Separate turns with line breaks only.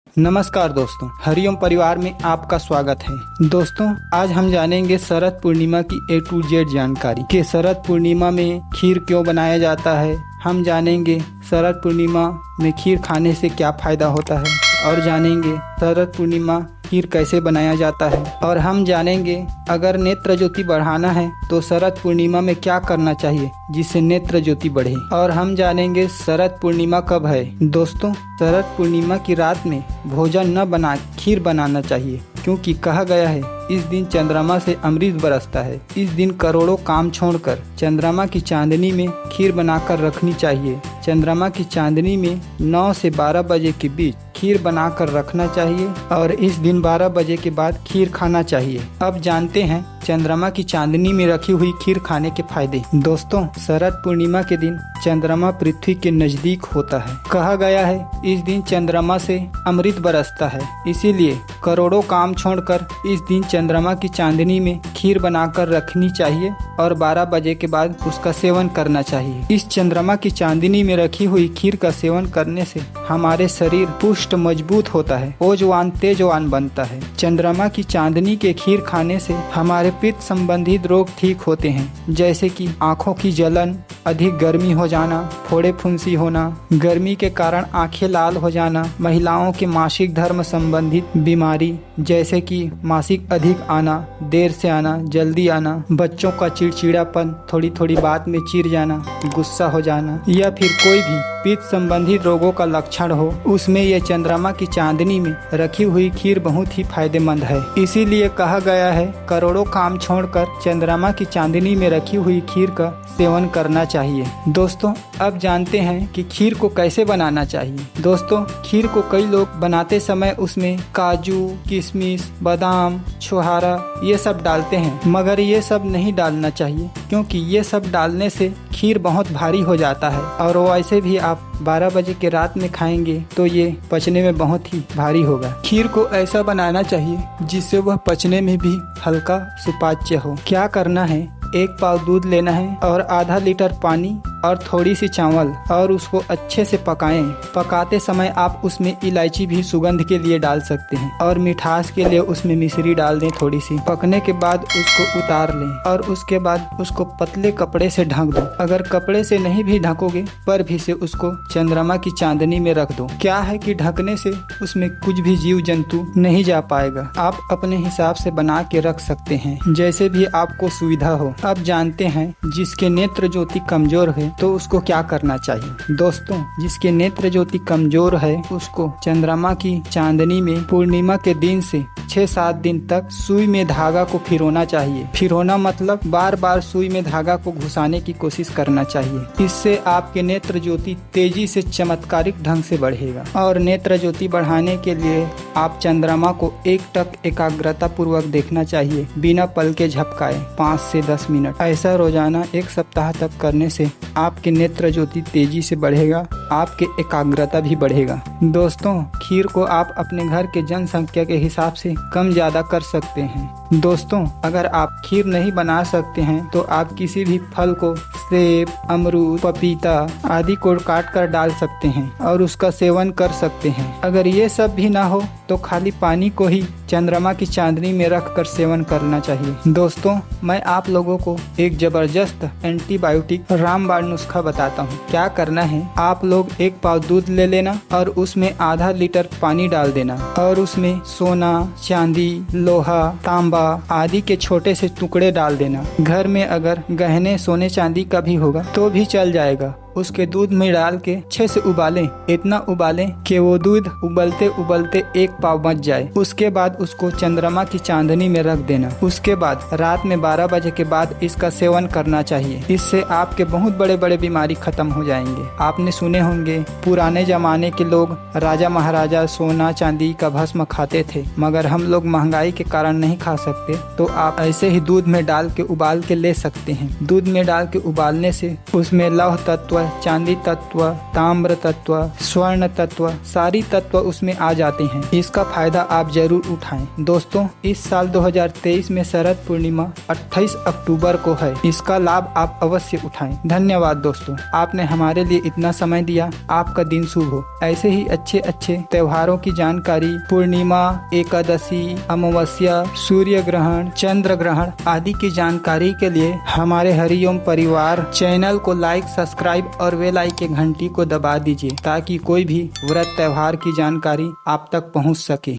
नमस्कार दोस्तों, हरिओम परिवार में आपका स्वागत है। दोस्तों, आज हम जानेंगे शरद पूर्णिमा की A to Z जानकारी कि शरद पूर्णिमा में खीर क्यों बनाया जाता है। हम जानेंगे शरद पूर्णिमा में खीर खाने से क्या फायदा होता है और जानेंगे शरद पूर्णिमा खीर कैसे बनाया जाता है। और हम जानेंगे अगर नेत्र ज्योति बढ़ाना है तो शरद पूर्णिमा में क्या करना चाहिए जिससे नेत्र ज्योति बढ़े। और हम जानेंगे शरद पूर्णिमा कब है। दोस्तों, शरद पूर्णिमा की रात में भोजन न बना खीर बनाना चाहिए, क्योंकि कहा गया है इस दिन चंद्रमा से अमृत बरसता है। इस दिन करोड़ों काम छोड़कर चंद्रमा की चांदनी में खीर बनाकर रखनी चाहिए। चंद्रमा की चांदनी में 9 से 12 बजे के बीच खीर बनाकर रखना चाहिए और इस दिन 12 बजे के बाद खीर खाना चाहिए। अब जानते हैं चंद्रमा की चांदनी में रखी हुई खीर खाने के फायदे। दोस्तों, शरद पूर्णिमा के दिन चंद्रमा पृथ्वी के नजदीक होता है। कहा गया है इस दिन चंद्रमा से अमृत बरसता है, इसीलिए करोड़ों काम छोड़कर इस दिन चंद्रमा की चांदनी में खीर बनाकर रखनी चाहिए और 12 बजे के बाद उसका सेवन करना चाहिए। इस चंद्रमा की चांदनी में रखी हुई खीर का सेवन करने से हमारे शरीर पुष्ट मजबूत होता है, ओजवान तेजवान बनता है। चंद्रमा की चांदनी के खीर खाने से हमारे पित्त संबंधित रोग ठीक होते हैं, जैसे कि आँखों की जलन, अधिक गर्मी हो जाना, फोड़े फुंसी होना, गर्मी के कारण आंखें लाल हो जाना, महिलाओं के मासिक धर्म संबंधित बीमारी जैसे कि मासिक अधिक आना, देर से आना, जल्दी आना, बच्चों का चिड़चिड़ापन, थोड़ी थोड़ी बात में चिढ़ जाना, गुस्सा हो जाना, या फिर कोई भी पित्त संबंधित रोगों का लक्षण हो, उसमें यह चंद्रमा की चांदनी में रखी हुई खीर बहुत ही फायदेमंद है। इसीलिए कहा गया है करोड़ों काम छोड़कर चंद्रमा की चांदनी में रखी हुई खीर का सेवन करना चाहिए। दोस्तों, अब जानते हैं कि खीर को कैसे बनाना चाहिए। दोस्तों, खीर को कई लोग बनाते समय उसमें काजू, किशमिश, बादाम, छोहारा ये सब डालते हैं, मगर ये सब नहीं डालना चाहिए, क्योंकि ये सब डालने से खीर बहुत भारी हो जाता है और वैसे भी आप 12 बजे के रात में खाएंगे तो ये पचने में बहुत ही भारी होगा। खीर को ऐसा बनाना चाहिए जिससे वह पचने में भी हल्का सुपाच्य हो। क्या करना है, 1 पाव दूध लेना है और आधा लीटर पानी और थोड़ी सी चावल और उसको अच्छे से पकाएं। पकाते समय आप उसमें इलायची भी सुगंध के लिए डाल सकते हैं और मिठास के लिए उसमें मिश्री डाल दें थोड़ी सी। पकने के बाद उसको उतार लें और उसके बाद उसको पतले कपड़े से ढक दो। अगर कपड़े से नहीं भी ढकोगे पर भी से उसको चंद्रमा की चांदनी में रख दो। क्या है कि ढकने से उसमें कुछ भी जीव जंतु नहीं जा पाएगा। आप अपने हिसाब से बना के रख सकते हैं, जैसे भी आपको सुविधा हो। अब जानते हैं जिसके नेत्र ज्योति कमजोर है तो उसको क्या करना चाहिए। दोस्तों, जिसके नेत्र ज्योति कमजोर है उसको चंद्रमा की चांदनी में पूर्णिमा के दिन से 6-7 दिन तक सुई में धागा को फिरोना चाहिए। फिरोना मतलब बार बार सुई में धागा को घुसाने की कोशिश करना चाहिए। इससे आपके नेत्र ज्योति तेजी से चमत्कारिक ढंग से बढ़ेगा। और नेत्र ज्योति बढ़ाने के लिए आप चंद्रमा को एकटक एकाग्रता पूर्वक देखना चाहिए, बिना पल के झपकाए 5 से 10 मिनट। ऐसा रोजाना 1 सप्ताह तक करने से आपके नेत्र ज्योति तेजी से बढ़ेगा, आपके एकाग्रता भी बढ़ेगा। दोस्तों, खीर को आप अपने घर के जनसंख्या के हिसाब से कम ज्यादा कर सकते हैं। दोस्तों, अगर आप खीर नहीं बना सकते हैं तो आप किसी भी फल को, सेब, अमरूद, पपीता आदि को काट कर डाल सकते हैं और उसका सेवन कर सकते हैं। अगर ये सब भी ना हो तो खाली पानी को ही चंद्रमा की चांदनी में रख कर सेवन करना चाहिए। दोस्तों, मैं आप लोगों को एक जबरदस्त एंटीबायोटिक रामबाण नुस्खा बताता हूँ। क्या करना है, आप लोग 1 पाव दूध ले लेना और उसमें आधा लीटर पानी डाल देना और उसमें सोना, चांदी, लोहा, तांबा आदि के छोटे से टुकड़े डाल देना। घर में अगर गहने सोने चांदी का भी होगा तो भी चल जाएगा। उसके दूध में डाल के अच्छे से उबालें। इतना उबालें कि वो दूध उबलते उबलते 1 पाव बच जाए। उसके बाद उसको चंद्रमा की चांदनी में रख देना। उसके बाद रात में 12 बजे के बाद इसका सेवन करना चाहिए। इससे आपके बहुत बड़े बड़े बीमारी खत्म हो जाएंगे। आपने सुने होंगे पुराने जमाने के लोग, राजा महाराजा सोना चांदी का भस्म खाते थे, मगर हम लोग महंगाई के कारण नहीं खा सकते, तो आप ऐसे ही दूध में डाल के उबाल के ले सकते हैं। दूध में डाल के उबालने से उसमें लौह तत्व, चांदी तत्व, ताम्र तत्व, स्वर्ण तत्व, सारी तत्व उसमें आ जाते हैं। इसका फायदा आप जरूर उठाएं। दोस्तों, इस साल 2023 में शरद पूर्णिमा 28 अक्टूबर को है। इसका लाभ आप अवश्य उठाएं। धन्यवाद दोस्तों, आपने हमारे लिए इतना समय दिया। आपका दिन शुभ हो। ऐसे ही अच्छे अच्छे त्योहारों की जानकारी, पूर्णिमा, एकादशी, अमावस्या, सूर्य ग्रहण, चंद्र ग्रहण आदि की जानकारी के लिए हमारे हरिओम परिवार चैनल को लाइक, सब्सक्राइब और बेल आइकन के घंटी को दबा दीजिए, ताकि कोई भी व्रत त्योहार की जानकारी आप तक पहुंच सके।